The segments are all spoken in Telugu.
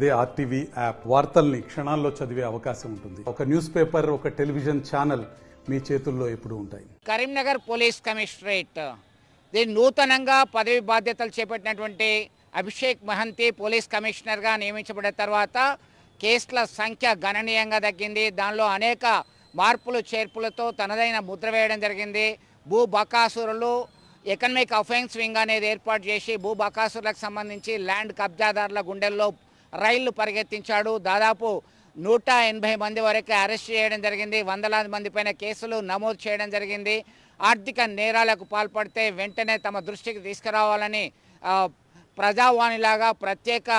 అదే ఆర్టీవీ యాప్ వార్తల్ని క్షణాల్లో చదివే అవకాశం ఉంటుంది. ఒక న్యూస్ పేపర్, ఒక టెలివిజన్ ఛానల్ మీ చేతుల్లో ఎప్పుడూ ఉంటాయి. కరీంనగర్ పోలీస్ కమిషనరేట్ దీని నూతనంగా పదవి బాధ్యతలు చేపట్టినటువంటి అభిషేక్ మహంతి పోలీస్ కమిషనర్గా నియమించబడిన తర్వాత కేసుల సంఖ్య గణనీయంగా తగ్గింది. దానిలో అనేక మార్పులు చేర్పులతో తనదైన ముద్ర వేయడం జరిగింది. భూ బకాసురులు ఎకనామిక్ అఫెన్స్ వింగ్ అనేది ఏర్పాటు చేసి భూ బకాసురులకు సంబంధించి ల్యాండ్ కబ్జాదారుల గుండెల్లో రైళ్లు పరిగెత్తించాడు. దాదాపు 180 మంది వరకు అరెస్ట్ చేయడం జరిగింది. వందలాది మంది పైన కేసులు నమోదు చేయడం జరిగింది. ఆర్థిక నేరాలకు పాల్పడితే వెంటనే తమ దృష్టికి తీసుకురావాలని ప్రజావాణిలాగా ప్రత్యేక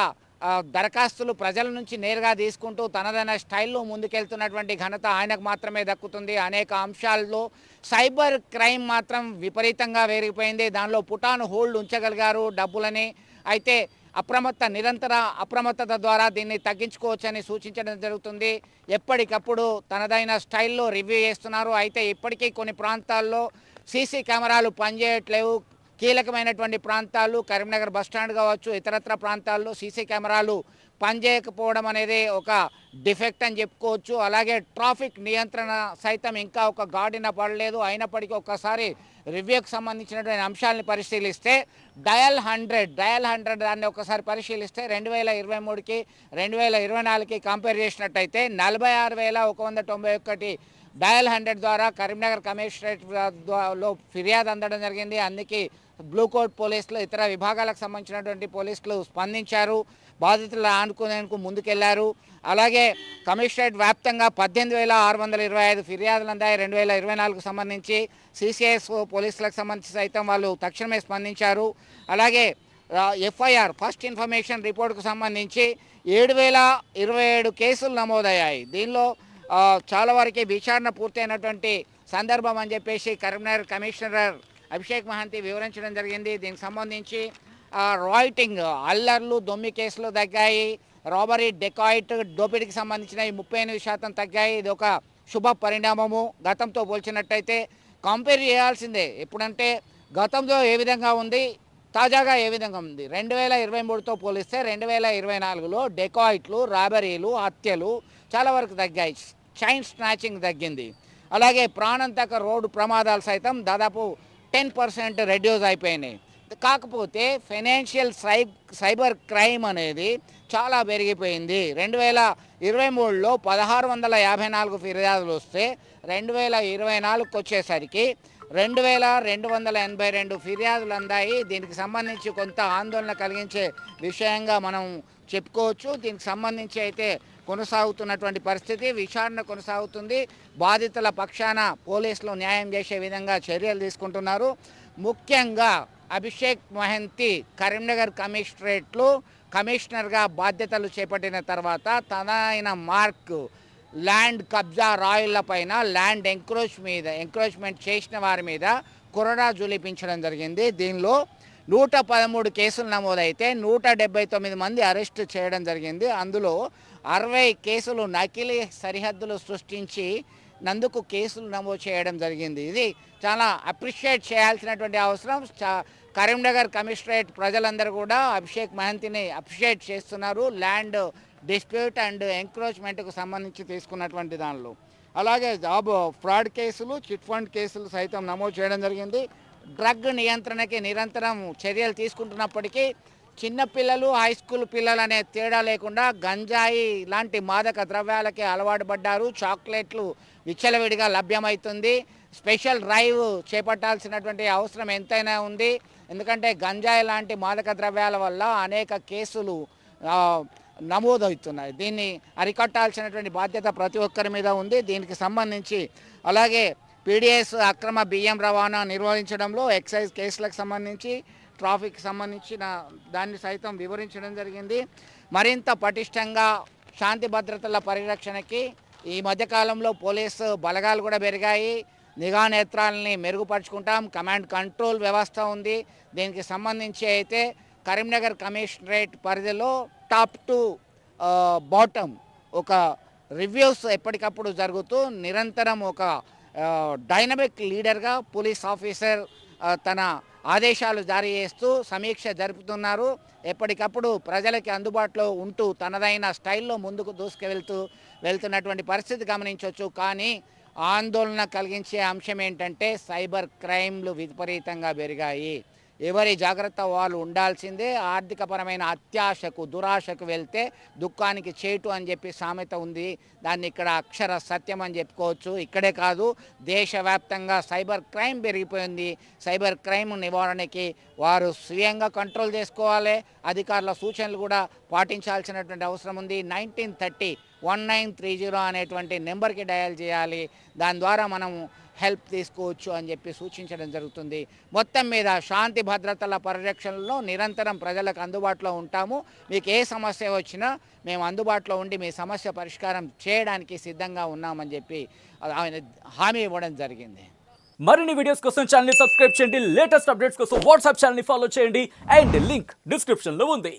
దరఖాస్తులు ప్రజల నుంచి నేరుగా తీసుకుంటూ తనదైన స్టైల్లో ముందుకెళ్తున్నటువంటి ఘనత ఆయనకు మాత్రమే దక్కుతుంది. అనేక అంశాల్లో సైబర్ క్రైమ్ మాత్రం విపరీతంగా పెరిగిపోయింది. దానిలో పుటాను హోల్డ్ ఉంచగలిగారు డబ్బులని. అయితే నిరంతర అప్రమత్తత ద్వారా దీన్ని తగ్గించుకోవచ్చని సూచించడం జరుగుతుంది. ఎప్పటికప్పుడు తనదైన స్టైల్లో రివ్యూ చేస్తున్నారు. అయితే ఇప్పటికీ కొన్ని ప్రాంతాల్లో సీసీ కెమెరాలు పనిచేయట్లేవు. కీలకమైనటువంటి ప్రాంతాలు కరీంనగర్ బస్టాండ్ కావచ్చు, ఇతరత్ర ప్రాంతాల్లో సీసీ కెమెరాలు పనిచేయకపోవడం అనేది ఒక డిఫెక్ట్ అని చెప్పుకోవచ్చు. అలాగే ట్రాఫిక్ నియంత్రణ సైతం ఇంకా ఒక గాడిన పడలేదు. అయినప్పటికీ ఒక్కసారి రివ్యూకి సంబంధించినటువంటి అంశాలను పరిశీలిస్తే డయల్ 100 దాన్ని ఒకసారి పరిశీలిస్తే 2023కి 2024కి కంపేర్ చేసినట్టయితే 46,191 డయల్ 100 ద్వారా కరీంనగర్ కమిషనరేట్లో ఫిర్యాదు అందడం జరిగింది. అందుకే బ్లూ కోట్ పోలీసులు ఇతర విభాగాలకు సంబంధించినటువంటి పోలీసులు స్పందించారు. బాధితులు ఆనుకునేందుకు ముందుకెళ్లారు. అలాగే కమిషనరేట్ వ్యాప్తంగా 18,625 ఫిర్యాదులు అందాయి. 2024కు సంబంధించి సిసిఎస్ పోలీసులకు సంబంధించి సైతం వాళ్ళు తక్షణమే స్పందించారు. అలాగే ఎఫ్ఐఆర్ ఫస్ట్ ఇన్ఫర్మేషన్ రిపోర్టుకు సంబంధించి 7,027 కేసులు నమోదయ్యాయి. దీనిలో చాలా వరకు విచారణ పూర్తయినటువంటి సందర్భం అని చెప్పేసి కరీంనగర్ కమిషనర్ అభిషేక్ మహంతి వివరించడం జరిగింది. దీనికి సంబంధించి రాయిటింగ్ అల్లర్లు దొమ్మి కేసులు తగ్గాయి. రాబరీ డెకాయిట్ దోపిడీకి సంబంధించిన 38% తగ్గాయి. ఇది ఒక శుభ పరిణామము. గతంతో పోల్చినట్టయితే కంపేర్ చేయాల్సిందే. ఎప్పుడంటే గతంలో ఏ విధంగా ఉంది, తాజాగా ఏ విధంగా ఉంది. 2023తో పోలిస్తే 2024లో డెకాయిట్లు, రాబరీలు, హత్యలు చాలా వరకు తగ్గాయి. చైన్ స్నాచింగ్ తగ్గింది. అలాగే ప్రాణాంతక రోడ్డు ప్రమాదాలు సైతం దాదాపు 10% రెడ్యూస్ అయిపోయినాయి. కాకపోతే ఫైనాన్షియల్ సైబర్ క్రైమ్ అనేది చాలా పెరిగిపోయింది. 2023లో 1,654 ఫిర్యాదులు వస్తే 2024కి వచ్చేసరికి 2,282 ఫిర్యాదులు అందాయి. దీనికి సంబంధించి కొంత ఆందోళన కలిగించే విషయంగా మనం చెప్పుకోవచ్చు. దీనికి సంబంధించి అయితే కొనసాగుతున్నటువంటి పరిస్థితి, విచారణ కొనసాగుతుంది. బాధితుల పక్షాన పోలీసులు న్యాయం చేసే విధంగా చర్యలు తీసుకుంటున్నారు. ముఖ్యంగా అభిషేక్ మహంతి కరీంనగర్ కమిషనరేట్లో కమిషనర్గా బాధ్యతలు చేపట్టిన తర్వాత తనైన మార్క్ ల్యాండ్ కబ్జా రాయుళ్ల పైన ల్యాండ్ ఎంక్రోచ్మెంట్ చేసిన వారి మీద కొరడా జులిపించడం జరిగింది. దీనిలో 113 కేసులు నమోదైతే 179 మంది అరెస్ట్ చేయడం జరిగింది. అందులో 60 కేసులు నకిలీ సరిహద్దులు సృష్టించి నందుకు కేసులు నమోదు చేయడం జరిగింది. ఇది చాలా అప్రిషియేట్ చేయాల్సినటువంటి అవసరం. కరీంనగర్ కమిషనరేట్ ప్రజలందరూ కూడా అభిషేక్ మహంతిని అప్రిషియేట్ చేస్తున్నారు. ల్యాండ్ డిస్ప్యూట్ అండ్ ఎంక్రోచ్మెంట్కు సంబంధించి తీసుకున్నటువంటి దానిలో. అలాగే జాబ్ ఫ్రాడ్ కేసులు, చిట్ ఫండ్ కేసులు సైతం నమోదు చేయడం జరిగింది. డ్రగ్ నియంత్రణకి నిరంతరం చర్యలు తీసుకుంటున్నప్పటికీ చిన్నపిల్లలు, హై స్కూల్ పిల్లలు అనే తేడా లేకుండా గంజాయి లాంటి మాదక ద్రవ్యాలకే అలవాటు పడ్డారు. చాక్లెట్లు విచ్చలవిడిగా లభ్యమవుతుంది. స్పెషల్ డ్రైవ్ చేపట్టాల్సినటువంటి అవసరం ఎంతైనా ఉంది. ఎందుకంటే గంజాయి లాంటి మాదక ద్రవ్యాల వల్ల అనేక కేసులు నమోదవుతున్నాయి. దీన్ని అరికట్టాల్సినటువంటి బాధ్యత ప్రతి ఒక్కరి మీద ఉంది. దీనికి సంబంధించి అలాగే పీడిఎస్ అక్రమ బియ్యం రవాణా నిర్వహించడంలో ఎక్సైజ్ కేసులకు సంబంధించి, ట్రాఫిక్ సంబంధించిన దాన్ని సైతం వివరించడం జరిగింది. మరింత పటిష్టంగా శాంతి భద్రతల పరిరక్షణకి ఈ మధ్యకాలంలో పోలీసు బలగాలు కూడా పెరిగాయి. నిఘా నేత్రాలని మెరుగుపరుచుకుంటాం. కమాండ్ కంట్రోల్ వ్యవస్థ ఉంది. దీనికి సంబంధించి అయితే కరీంనగర్ కమిషనరేట్ పరిధిలో టాప్ టు బాటమ్ ఒక రివ్యూస్ ఎప్పటికప్పుడు జరుగుతూ నిరంతరం ఒక డైనమిక్ లీడర్గా పోలీస్ ఆఫీసర్ తన ఆదేశాలు జారీ చేస్తూ సమీక్ష జరుపుతున్నారు. ఎప్పటికప్పుడు ప్రజలకి అందుబాటులో ఉంటూ తనదైన స్టైల్లో ముందుకు వెళ్తున్నటువంటి పరిస్థితి గమనించవచ్చు. కానీ ఆందోళన కలిగించే అంశం ఏంటంటే సైబర్ క్రైమ్లు విపరీతంగా పెరిగాయి. ఎవరి జాగ్రత్త వాళ్ళు ఉండాల్సిందే. ఆర్థికపరమైన అత్యాశకు దురాశకు వెళ్తే దుఃఖానికి చేటు అని చెప్పి సామెత ఉంది. దాన్ని ఇక్కడ అక్షర సత్యం అని చెప్పుకోవచ్చు. ఇక్కడే కాదు, దేశవ్యాప్తంగా సైబర్ క్రైమ్ పెరిగిపోయింది. సైబర్ క్రైమ్ నివారణకి వారు స్వయంగా కంట్రోల్ చేసుకోవాలి. అధికారుల సూచనలు కూడా పాటించాల్సినటువంటి అవసరం ఉంది. 1930 అనేటువంటి నెంబర్కి డయల్ చేయాలి. దాని ద్వారా మనం హెల్ప్ తీసుకోవచ్చు అని చెప్పి సూచించడం జరుగుతుంది. మొత్తం మీద శాంతి భద్రతల పరిరక్షణలో నిరంతరం ప్రజలకు అందుబాటులో ఉంటాము. మీకు ఏ సమస్య వచ్చినా మేము అందుబాటులో ఉండి మీ సమస్య పరిష్కారం చేయడానికి సిద్ధంగా ఉన్నామని చెప్పి ఆయన హామీ ఇవ్వడం జరిగింది. మరిన్ని వీడియోస్ కోసం ఛానల్ ని సబ్స్క్రైబ్ చేయండి. లేటెస్ట్ అప్డేట్స్ కోసం వాట్సాప్ ఛానల్ ని ఫాలో చేయండి. అండ్ లింక్ డిస్క్రిప్షన్ లో ఉంది.